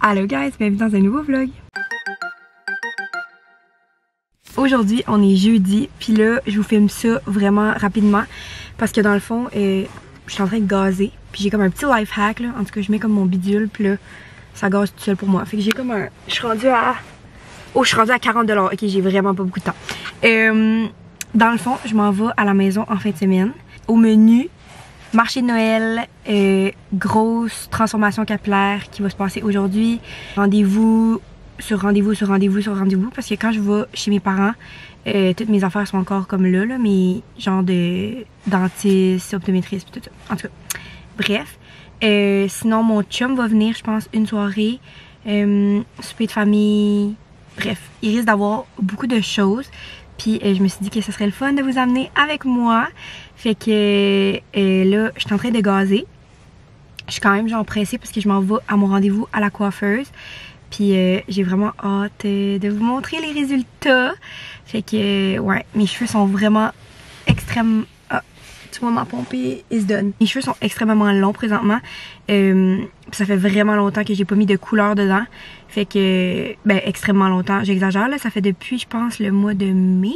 Allô guys, bienvenue dans un nouveau vlog. Aujourd'hui, on est jeudi, puis là, je vous filme ça vraiment rapidement parce que dans le fond, je suis en train de gazer, puis j'ai comme un petit life hack là. En tout cas, je mets comme mon bidule, puis là, ça gaze tout seul pour moi. Fait que j'ai comme un... Je suis rendue à... Oh, je suis rendue à 40$. Ok, j'ai vraiment pas beaucoup de temps. Dans le fond, je m'en vais à la maison en fin de semaine. Au menu, marché de Noël, grosse transformation capillaire qui va se passer aujourd'hui. Rendez-vous sur rendez-vous sur rendez-vous sur rendez-vous. Parce que quand je vais chez mes parents, toutes mes affaires sont encore comme là, mais genre de dentiste, optométriste, tout ça. En tout cas, bref. Sinon, mon chum va venir, je pense, une soirée. Souper de famille. Bref, il risque d'avoir beaucoup de choses. Puis je me suis dit que ce serait le fun de vous amener avec moi. Fait que là, je suis en train de gazer. Je suis quand même genre pressée parce que je m'en vais à mon rendez-vous à la coiffeuse. Puis j'ai vraiment hâte de vous montrer les résultats. Fait que ouais, mes cheveux sont vraiment extrêmement... Ah, tu vois ma pompée is done. Mes cheveux sont extrêmement longs présentement. Ça fait vraiment longtemps que j'ai pas mis de couleur dedans. Fait que, ben extrêmement longtemps, j'exagère là, ça fait depuis je pense le mois de mai.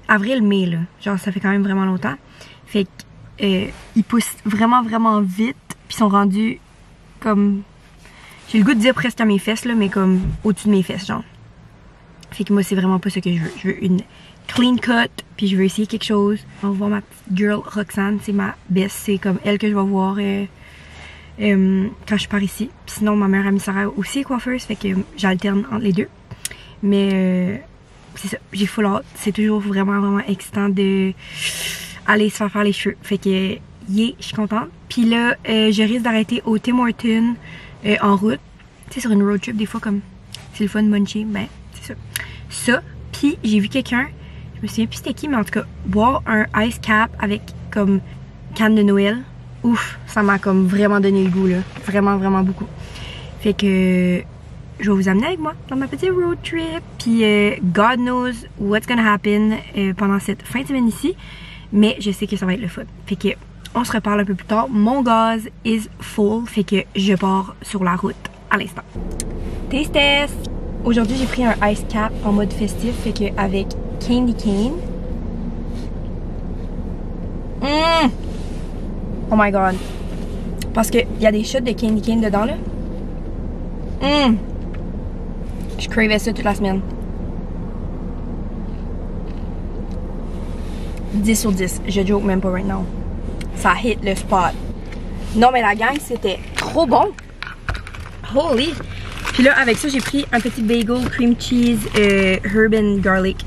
Avril-mai là, genre ça fait quand même vraiment longtemps. Fait que ils poussent vraiment vite, puis ils sont rendus comme... J'ai le goût de dire presque à mes fesses là, mais comme au-dessus de mes fesses genre. Fait que moi c'est vraiment pas ce que je veux. Je veux une clean cut, puis je veux essayer quelque chose. On va voir ma petite girl Roxane, c'est ma best, c'est comme elle que je vais voir quand je pars ici. Puis sinon ma meilleure amie Sarah aussi est coiffeuse, fait que j'alterne entre les deux. Mais c'est ça, j'ai full hâte. C'est toujours vraiment excitant de aller se faire les cheveux. Fait que yeah, je suis contente. Puis là, je risque d'arrêter au Tim Hortons en route. Tu sais, sur une road trip, des fois comme c'est le fun de muncher, ben c'est ça. Ça, puis j'ai vu quelqu'un, je me souviens plus c'était qui, mais en tout cas, boire un ice cap avec comme canne de Noël. Ouf, ça m'a comme vraiment donné le goût là. Vraiment beaucoup. Fait que je vais vous amener avec moi dans ma petite road trip. Puis God knows what's gonna happen pendant cette fin de semaine ici. Mais je sais que ça va être le fun. Fait que on se reparle un peu plus tard. Mon gaz is full. Fait que je pars sur la route à l'instant. Taste test! Aujourd'hui j'ai pris un ice cap en mode festif. Fait que avec Candy Cane. Oh my god. Parce qu'il y a des shots de Candy Cane dedans là. Je cravais ça toute la semaine. 10 sur 10. Je joke même pas right now. Ça hit le spot. Non mais la gang c'était trop bon. Holy. Puis là avec ça j'ai pris un petit bagel cream cheese herb and garlic.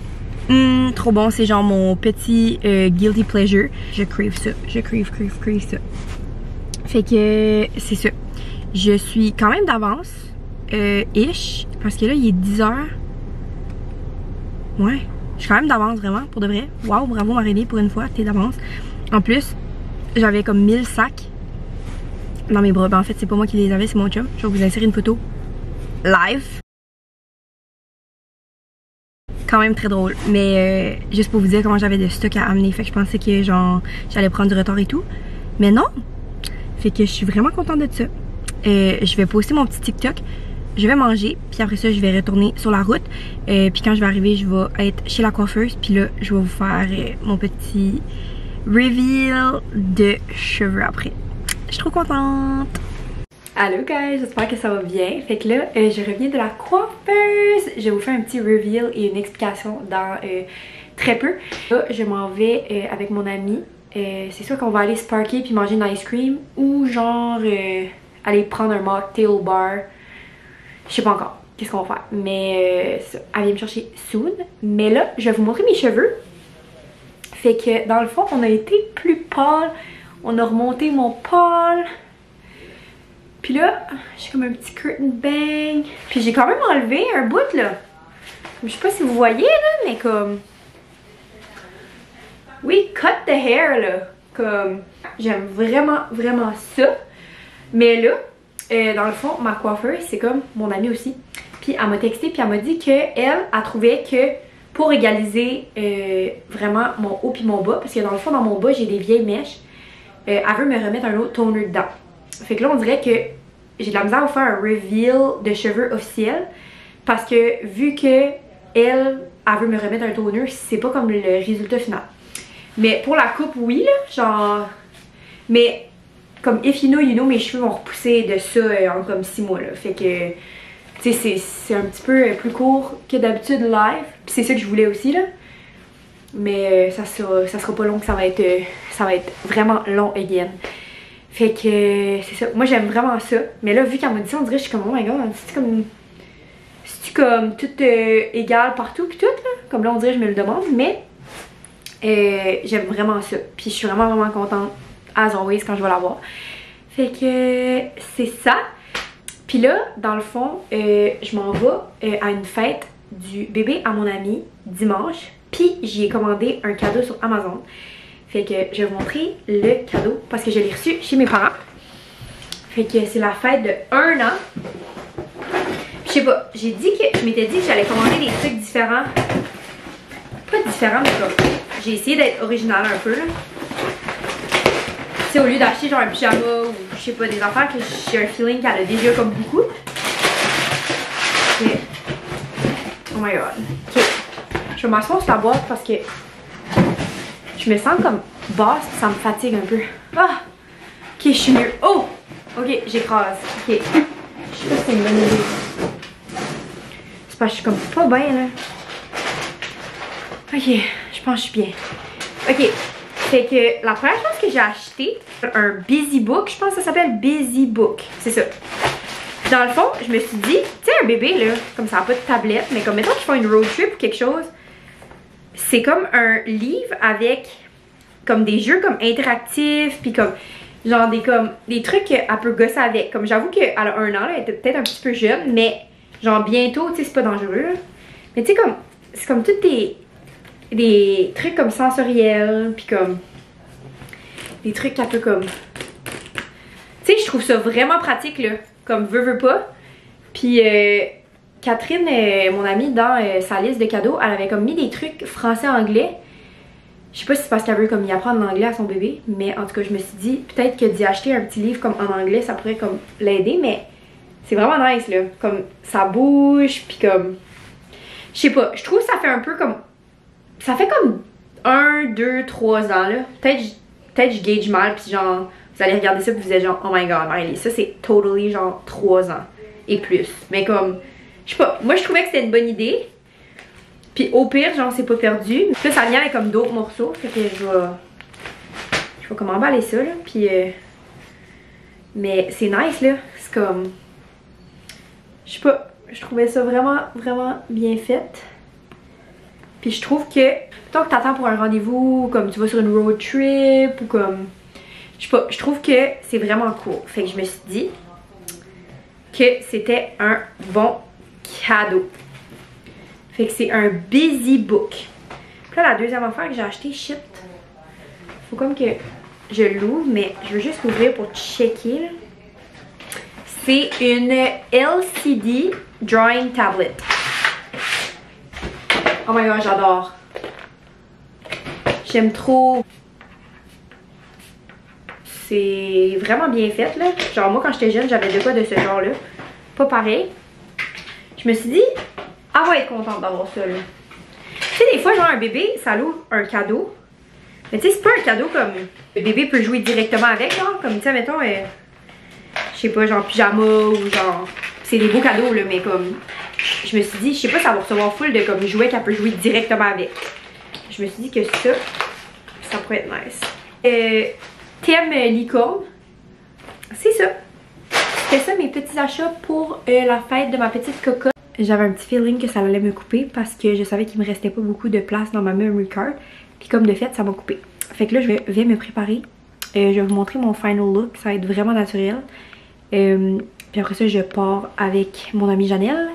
Trop bon, c'est genre mon petit guilty pleasure. Je crave ça. Je crave ça. Fait que c'est ça. Je suis quand même d'avance. Ish. Parce que là il est 10h. Ouais. Je suis quand même d'avance vraiment, pour de vrai. Waouh, bravo Marie pour une fois, t'es d'avance. En plus, j'avais comme 1000 sacs dans mes bras. Ben, en fait, c'est pas moi qui les avais, c'est mon chum. Je vais vous insérer une photo live. Quand même très drôle. Mais juste pour vous dire comment j'avais de stock à amener. Fait que je pensais que genre j'allais prendre du retard et tout. Mais non! Fait que je suis vraiment contente de ça. Je vais poster mon petit TikTok. Je vais manger, puis après ça, je vais retourner sur la route. Puis quand je vais arriver, je vais être chez la coiffeuse. Puis là, je vais vous faire mon petit reveal de cheveux après. Je suis trop contente! Allô guys, j'espère que ça va bien. Fait que là, je reviens de la coiffeuse. Je vais vous faire un petit reveal et une explication dans très peu. Là, je m'en vais avec mon ami. C'est sûr qu'on va aller se parker puis manger une ice cream. Ou genre aller prendre un mocktail au bar. Je sais pas encore qu'est-ce qu'on va faire. Mais elle vient me chercher soon. Mais là, je vais vous montrer mes cheveux. Fait que dans le fond, on a été plus pâle. On a remonté mon pâle. Puis là, j'ai comme un petit curtain bang. Puis j'ai quand même enlevé un bout là. Je sais pas si vous voyez là, mais comme... Oui, cut the hair là. Comme... J'aime vraiment ça. Mais là, dans le fond, ma coiffeuse, c'est comme mon amie aussi. Puis elle m'a texté, puis elle m'a dit qu'elle trouvait que pour égaliser vraiment mon haut puis mon bas, parce que dans le fond, dans mon bas, j'ai des vieilles mèches, elle veut me remettre un autre toner dedans. Fait que là, on dirait que j'ai de la misère à faire un reveal de cheveux officiel parce que vu que elle veut me remettre un toner, c'est pas comme le résultat final. Mais pour la coupe, oui, là, genre... Mais comme if you know, mes cheveux vont repousser de ça en comme 6 mois, là. Fait que, tu sais, c'est un petit peu plus court que d'habitude live. Puis c'est ça que je voulais aussi, là. Mais ça sera pas long, que ça va être vraiment long again. Fait que, c'est ça. Moi, j'aime vraiment ça. Mais là, vu qu'elle m'a dit ça, on dirait que je suis comme, oh my god, c'est-tu comme tout égal partout pis tout, là? Comme là, on dirait que je me le demande, mais j'aime vraiment ça. Puis je suis vraiment contente, as always, quand je vais l'avoir. Fait que c'est ça. Puis là, dans le fond, je m'en vais à une fête du bébé à mon ami dimanche. Puis j'y ai commandé un cadeau sur Amazon. Fait que je vais vous montrer le cadeau parce que je l'ai reçu chez mes parents. Fait que c'est la fête de 1 an. Je sais pas, je m'étais dit que j'allais commander des trucs différents. Pas différents, mais comme j'ai essayé d'être originale un peu là. Tu sais, au lieu d'acheter genre un pyjama ou je sais pas, des affaires que j'ai un feeling qu'elle a déjà comme beaucoup. Mais, oh my god. Ok. Je vais m'asseoir sur la boîte parce que je me sens comme basse et ça me fatigue un peu. Ah! Ok, je suis mieux. Oh! Ok, j'écrase. Ok. Je sais pas si c'est une bonne idée. C'est parce que je suis comme pas bien là. Ok, je pense que je suis bien. Ok, fait que la première chose que j'ai acheté, un Busy Book, je pense que ça s'appelle Busy Book. C'est ça. Dans le fond, je me suis dit, tu sais, un bébé là, comme ça n'a pas de tablette, mais comme mettons qu'ils font une road trip ou quelque chose, c'est comme un livre avec comme des jeux comme interactifs, puis comme genre des trucs qu'elle peut gosser avec. Comme j'avoue qu'elle a 1 an, là, elle était peut-être un petit peu jeune, mais genre bientôt, tu sais, c'est pas dangereux. Là. Mais tu sais, comme c'est comme tous des trucs comme sensoriels, puis comme des trucs qu'elle peut comme... Tu sais, je trouve ça vraiment pratique, là, comme veut pas. Puis Catherine, mon amie, dans sa liste de cadeaux, elle avait comme mis des trucs français-anglais. Je sais pas si c'est parce qu'elle veut comme y apprendre l'anglais à son bébé, mais en tout cas, je me suis dit, peut-être que d'y acheter un petit livre comme en anglais, ça pourrait comme l'aider, mais c'est vraiment nice, là. Comme, ça bouge, puis comme... Je sais pas, je trouve que ça fait un peu comme... Ça fait comme 1, 2, 3 ans, là. Peut-être je gauge mal, puis genre, vous allez regarder ça, puis vous êtes genre, oh my god, Marie, ça c'est totally genre 3 ans et plus. Mais comme, je sais pas, moi je trouvais que c'était une bonne idée. Puis au pire, genre, c'est pas perdu. Puis là, ça vient avec comme d'autres morceaux, fait que je vais comme emballer ça, là. Puis, mais c'est nice, là. C'est comme, je sais pas, je trouvais ça vraiment bien fait. Puis je trouve que, tant que t'attends pour un rendez-vous, comme tu vas sur une road trip, ou comme, je sais pas, je trouve que c'est vraiment cool. Fait que je me suis dit que c'était un bon cadeau. Fait que c'est un Busy Book. Puis là, la deuxième affaire que j'ai acheté, shit. Faut comme que je l'ouvre, mais je veux juste l'ouvrir pour checker. C'est une LCD Drawing Tablet. Oh my god, j'adore. J'aime trop. C'est vraiment bien fait, là. Genre, moi, quand j'étais jeune, j'avais de quoi de ce genre-là. Pas pareil. Je me suis dit, elle va être contente d'avoir ça, là. Tu sais, des fois, genre, un bébé, ça l'ouvre un cadeau. Mais tu sais, c'est pas un cadeau comme le bébé peut jouer directement avec, genre. Comme, tu sais, mettons, je sais pas, genre pyjama ou genre... C'est des beaux cadeaux, là, mais comme... Je me suis dit, je sais pas, ça va recevoir full de comme jouets qu'elle peut jouer directement avec. Je me suis dit que ça pourrait être nice. Thème licorne. C'est ça. C'était ça mes petits achats pour la fête de ma petite cocotte. J'avais un petit feeling que ça allait me couper parce que je savais qu'il me restait pas beaucoup de place dans ma memory card. Puis comme de fait, ça m'a coupé. Fait que là, je vais me préparer. Je vais vous montrer mon final look. Ça va être vraiment naturel. Puis après ça, je pars avec mon amie Janelle.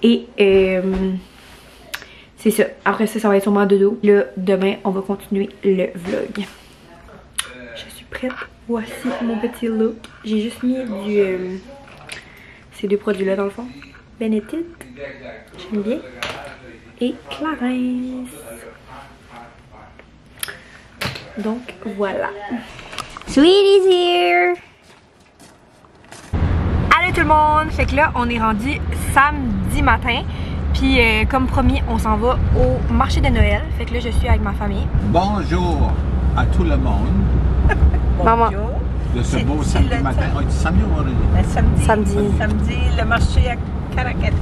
Et c'est ça. Après ça, ça va être sûrement dodo. Là, demain, on va continuer le vlog. Je suis prête. Voici mon petit look. J'ai juste mis ces deux produits-là dans le fond. Benefit. J'aime bien. Et Clarins. Donc, voilà. Sweetie's here! tout le monde! Fait que là, on est rendu samedi matin. Puis comme promis, on s'en va au marché de Noël. Fait que là, je suis avec ma famille. Bonjour à tout le monde. Maman. De ce beau samedi matin. Oh, samedi ou vendredi? Samedi, le marché à Caracat.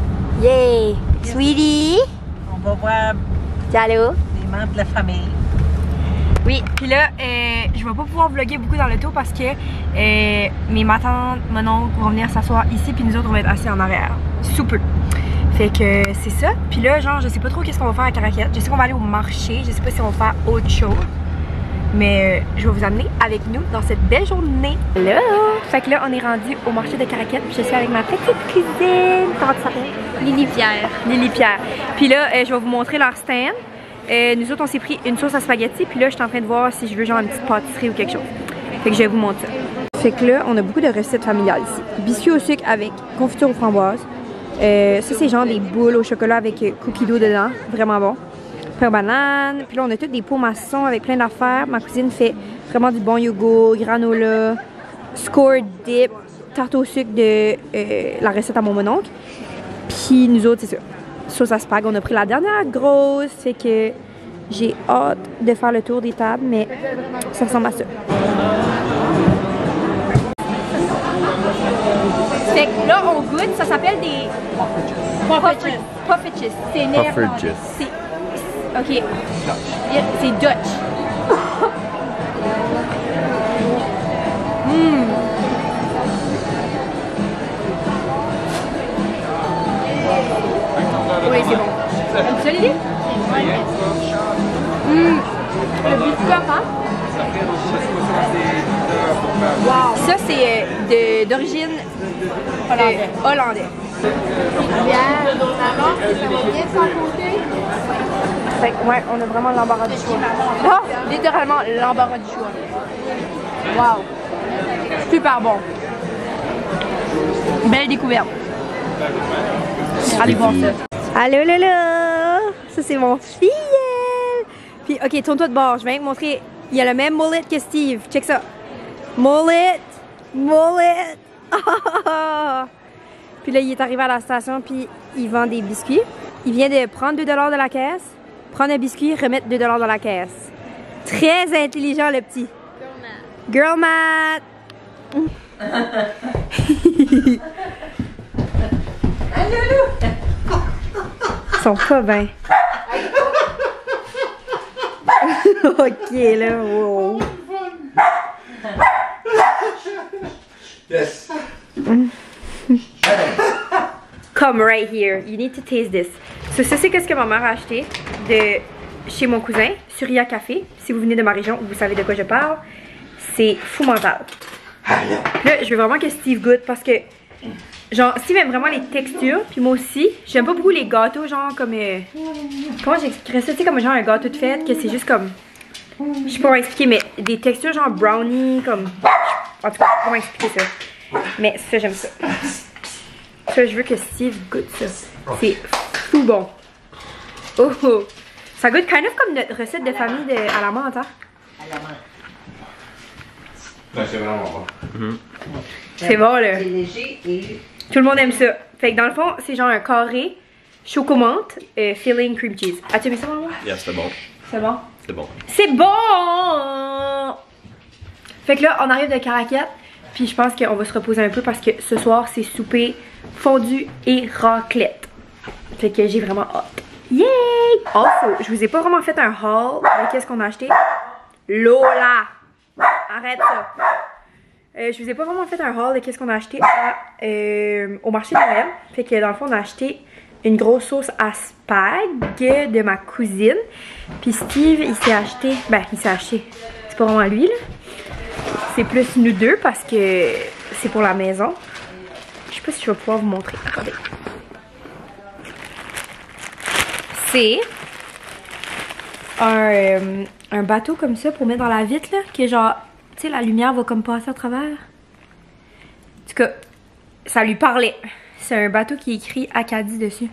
Yay! Sweetie! On va voir Allô? les membres de la famille. Oui, puis là, je vais pas pouvoir vlogger beaucoup dans l'auto parce que ma tante, mon oncle vont venir s'asseoir ici, puis nous autres, on va être assis en arrière. Sous peu. Fait que c'est ça. Puis là, genre, je sais pas trop qu'est-ce qu'on va faire à Caracat. Je sais qu'on va aller au marché. Je sais pas si on va faire autre chose. Mais je vais vous amener avec nous dans cette belle journée. Hello! Fait que là, on est rendu au marché de Caracat. Puis je suis avec ma petite cousine. Comment tu t'appelles? Lily Pierre. Lily Pierre. Puis là, je vais vous montrer leur stand. Nous autres, on s'est pris une sauce à spaghetti. Puis là, je suis en train de voir si je veux genre une petite pâtisserie ou quelque chose. Fait que je vais vous montrer ça. Fait que là, on a beaucoup de recettes familiales ici. Biscuits au sucre avec confiture aux framboises. Ça, c'est genre des boules au chocolat avec cookies d'eau dedans. Vraiment bon. Pain aux bananes. Puis là, on a toutes des pots maçons avec plein d'affaires. Ma cousine fait vraiment du bon yogourt, granola, score dip, tarte au sucre de la recette à mon mononcle. Puis nous autres, c'est ça. Sauce à spag. On a pris la dernière grosse. Fait que j'ai hâte de faire le tour des tables, mais ça ressemble à ça. Fait que là, on goûte, ça s'appelle des Puffertjes. C'est néerlandais. Ok. C'est Dutch. Oui, c'est bon. T'aimes ça, Lily? Le biscuit, hein? Wow. Ça, c'est d'origine hollandais. Fait que, ouais, on a vraiment l'embarras du choix. Ah, littéralement l'embarras du choix. Wow. Super bon. Belle découverte. Allez voir ça. Allô, lolo! Ça, c'est mon filleul! Puis, ok, tourne-toi de bord. Je vais te montrer. Il y a le même mullet que Steve. Check ça. Mullet! Mullet! Puis là, il est arrivé à la station, puis il vend des biscuits. Il vient de prendre 2 $ de la caisse, prendre un biscuit, remettre 2 $ dans la caisse. Très intelligent, le petit. Girl math! Ils sont pas bien. Ok, là, wow. Yes. Come right here. You need to taste this. So, ça, c'est ce que ma mère a acheté de chez mon cousin, sur Ria Café. Si vous venez de ma région, vous savez de quoi je parle. C'est fou mental. Là, je veux vraiment que Steve goûte parce que, genre, Steve aime vraiment les textures. Puis moi aussi, j'aime pas beaucoup les gâteaux, genre comme. Comment j'expliquerais ça? Tu sais, comme genre un gâteau de fête, que c'est juste comme. Je sais pas comment expliquer, mais des textures genre brownie, comme. En tout cas, comment expliquer ça? Mais ça, j'aime ça. Ça, je veux que Steve goûte ça. C'est fou bon. Oh, oh. Ça goûte kind of comme notre recette de famille à la menthe, hein? À la menthe. C'est vraiment bon. C'est bon, là. C'est léger et... Tout le monde aime ça. Fait que dans le fond, c'est genre un carré, choco-menthe, filling cream cheese. As-tu aimé ça, maman? Yeah, c'était bon. C'est bon? C'est bon. C'est bon! Fait que là, on arrive de Caracat. Puis je pense qu'on va se reposer un peu parce que ce soir, c'est souper fondu et raclette. Fait que j'ai vraiment hâte. Yay! Also, je vous ai pas vraiment fait un haul de qu'est-ce qu'on a acheté. Lola! Arrête ça! Je vous ai pas vraiment fait un haul de qu'est-ce qu'on a acheté au marché de Noël. Fait que dans le fond, on a acheté une grosse sauce à spag de ma cousine. Puis Steve, il s'est acheté... Ben, il s'est acheté. C'est pas vraiment lui, là. C'est plus nous deux parce que c'est pour la maison. Je sais pas si je vais pouvoir vous montrer. Attendez. C'est un bateau comme ça pour mettre dans la vitre, là. Que genre, tu sais, la lumière va comme passer à travers. En tout cas, ça lui parlait. C'est un bateau qui est écrit Acadie dessus.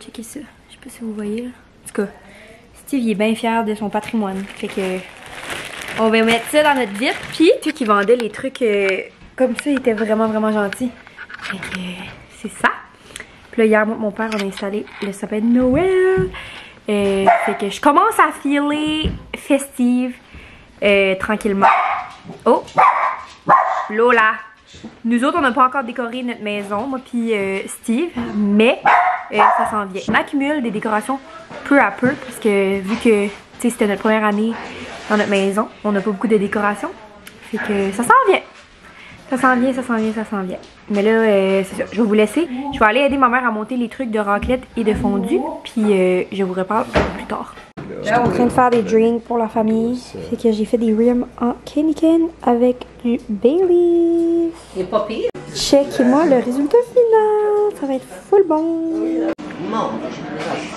Checkez ça. Je sais pas si vous voyez, là. En tout cas, Steve, il est bien fier de son patrimoine. Fait que... on va mettre ça dans notre vitre. Puis, ceux qui vendaient les trucs comme ça, ils étaient vraiment, vraiment gentils. Fait que c'est ça. Puis là, hier, moi, mon père, on a installé le sapin de Noël. Fait que je commence à filer festive tranquillement. Oh! Lola! Nous autres, on n'a pas encore décoré notre maison, moi puis Steve, mais ça s'en vient. On accumule des décorations peu à peu, parce que vu que c'était notre première année dans notre maison, on n'a pas beaucoup de décorations. Fait que ça s'en vient. Ça s'en vient, ça s'en vient, ça s'en vient. Mais là, c'est ça, je vais vous laisser. Je vais aller aider ma mère à monter les trucs de raclette et de fondue, puis je vous reparle plus tard. Je suis en train de faire des drinks pour la famille. Fait que j'ai fait des rims en candy cane avec du Baileys. Il est pas pire. Checkez-moi le résultat final. Ça va être full bon. Mon,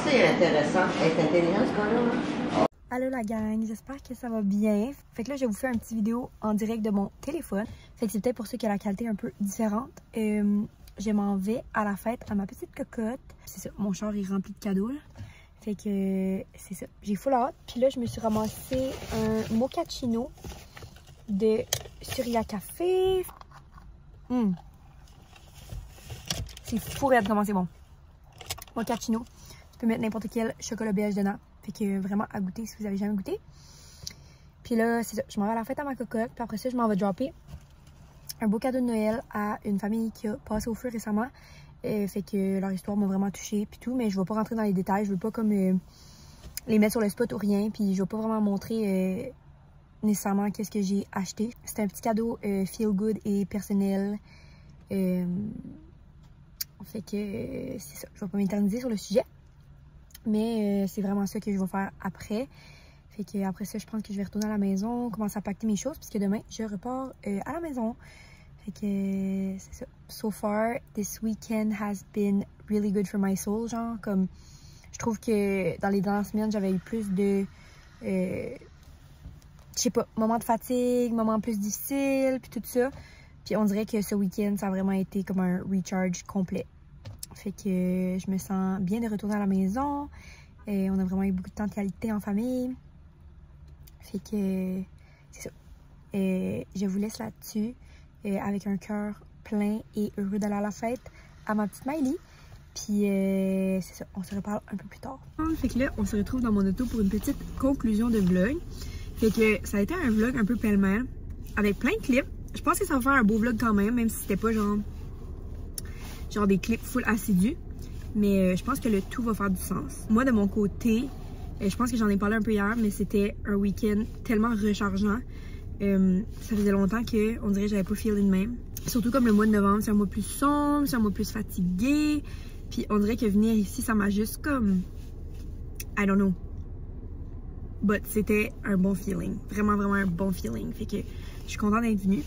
c'est intéressant. Elle est intelligente, ce gars-là. Allô la gang, j'espère que ça va bien. Fait que là, je vais vous faire une petite vidéo en direct de mon téléphone. Fait que c'est peut-être pour ça que la qualité est un peu différente. Je m'en vais à la fête à ma petite cocotte. C'est ça, mon char est rempli de cadeaux là. Fait que c'est ça, j'ai full hâte. Puis là, je me suis ramassé un mochaccino de Surya Café. C'est fou raide comment c'est bon. Mochaccino. Tu peux mettre n'importe quel chocolat belge dedans. Fait que vraiment à goûter si vous avez jamais goûté. Puis là, c'est ça, je m'en vais à la fête à ma cocotte. Puis après ça, je m'en vais dropper un beau cadeau de Noël à une famille qui a passé au feu récemment. Fait que leur histoire m'a vraiment touchée puis tout, mais je vais pas rentrer dans les détails, je veux pas comme les mettre sur le spot ou rien, puis je vais pas vraiment montrer nécessairement qu'est-ce que j'ai acheté. C'est un petit cadeau feel good et personnel. Fait que c'est ça, je vais pas m'éterniser sur le sujet, mais c'est vraiment ça que je vais faire après. Fait que après ça, je pense que je vais retourner à la maison, commencer à pacter mes choses, puisque demain je repars à la maison. Fait que c'est ça. So far, this weekend has been really good for my soul. Genre, comme je trouve que dans les dernières semaines, j'avais eu plus de, je sais pas, moments de fatigue, moments plus difficiles, puis tout ça. Puis on dirait que ce week-end, ça a vraiment été comme un recharge complet. Fait que je me sens bien de retourner à la maison. Et on a vraiment eu beaucoup de temps de qualité en famille. Fait que c'est ça. Je vous laisse là-dessus. Avec un cœur plein et heureux d'aller à la fête à ma petite Miley. Puis c'est ça, on se reparle un peu plus tard. Fait que là, on se retrouve dans mon auto pour une petite conclusion de vlog. Fait que ça a été un vlog un peu pêle-mêle, avec plein de clips. Je pense que ça va faire un beau vlog quand même si c'était pas genre des clips full assidus. Mais je pense que le tout va faire du sens. Moi, de mon côté, je pense que j'en ai parlé un peu hier, mais c'était un week-end tellement rechargeant. Ça faisait longtemps que on dirait que j'avais pas feeling de même. Surtout comme le mois de novembre, c'est un mois plus sombre, c'est un mois plus fatigué. Puis on dirait que venir ici, ça m'a juste comme, I don't know. But c'était un bon feeling. Vraiment, vraiment un bon feeling. Fait que je suis contente d'être venue.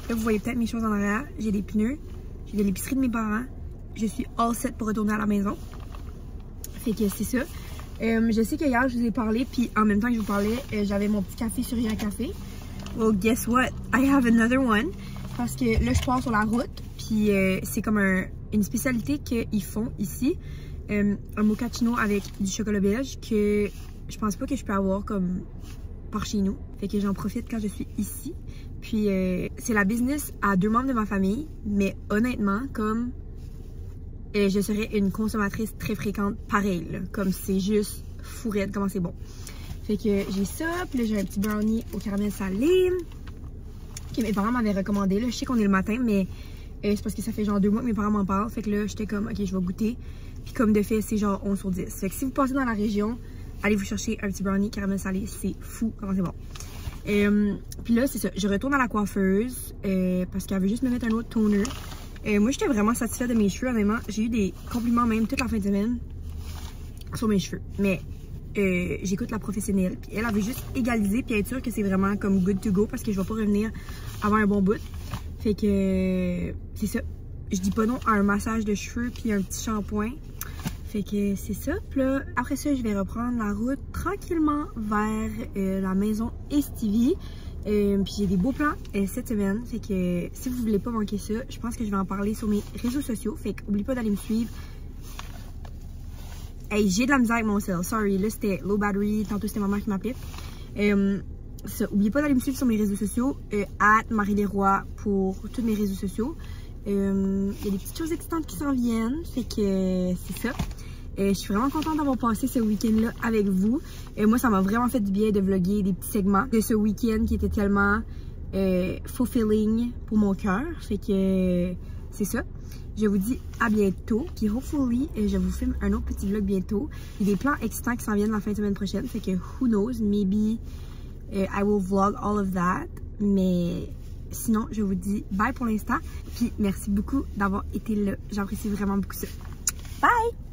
Là, vous voyez peut-être mes choses en arrière. J'ai des pneus. J'ai de l'épicerie de mes parents. Je suis all set pour retourner à la maison. Fait que c'est ça. Je sais que hier, je vous ai parlé. Puis en même temps que je vous parlais, j'avais mon petit café sur Surya Café. Well, guess what? I have another one. Parce que là, je pars sur la route. Puis c'est comme une spécialité qu'ils font ici. Un mochaccino avec du chocolat belge que je pense pas que je peux avoir comme par chez nous. Fait que j'en profite quand je suis ici. Puis c'est la business à 2 membres de ma famille. Mais honnêtement, comme je serais une consommatrice très fréquente pareil. Là, comme c'est juste fou raide comment c'est bon. Fait que j'ai ça, puis là j'ai un petit brownie au caramel salé que mes parents m'avaient recommandé. Là, je sais qu'on est le matin, mais c'est parce que ça fait genre 2 mois que mes parents m'en parlent. Fait que là, j'étais comme, ok, je vais goûter. Puis comme de fait, c'est genre 11 sur 10. Fait que si vous passez dans la région, allez vous chercher un petit brownie caramel salé. C'est fou comment c'est bon. Puis là, c'est ça. Je retourne à la coiffeuse parce qu'elle veut juste me mettre un autre toner. Moi, j'étais vraiment satisfaite de mes cheveux, honnêtement. J'ai eu des compliments même toute la fin de semaine sur mes cheveux. Mais j'écoute la professionnelle. Puis elle veut juste égaliser puis être sûre que c'est vraiment comme good to go parce que je vais pas revenir avoir un bon bout. Fait que c'est ça. Je dis pas non à un massage de cheveux puis un petit shampoing. Fait que c'est ça. Puis là, après ça, je vais reprendre la route tranquillement vers la maison Estivie. Puis j'ai des beaux plans cette semaine. Fait que si vous voulez pas manquer ça, je pense que je vais en parler sur mes réseaux sociaux. Fait que n'oubliez pas d'aller me suivre. Hey, j'ai de la misère avec mon cell. Sorry, là c'était low battery. Tantôt c'était ma mère qui m'appelait. N'oubliez pas d'aller me suivre sur mes réseaux sociaux. @Marie Desrois pour tous mes réseaux sociaux. Il y a des petites choses excitantes qui s'en viennent, fait que c'est ça. Je suis vraiment contente d'avoir passé ce week-end-là avec vous. Moi, ça m'a vraiment fait du bien de vlogger des petits segments de ce week-end qui était tellement fulfilling pour mon cœur. Fait que c'est ça. Je vous dis à bientôt. Puis hopefully, je vous filme un autre petit vlog bientôt. Il y a des plans excitants qui s'en viennent la fin de semaine prochaine. Fait que who knows, maybe I will vlog all of that. Mais sinon, je vous dis bye pour l'instant. Puis merci beaucoup d'avoir été là. J'apprécie vraiment beaucoup ça. Bye!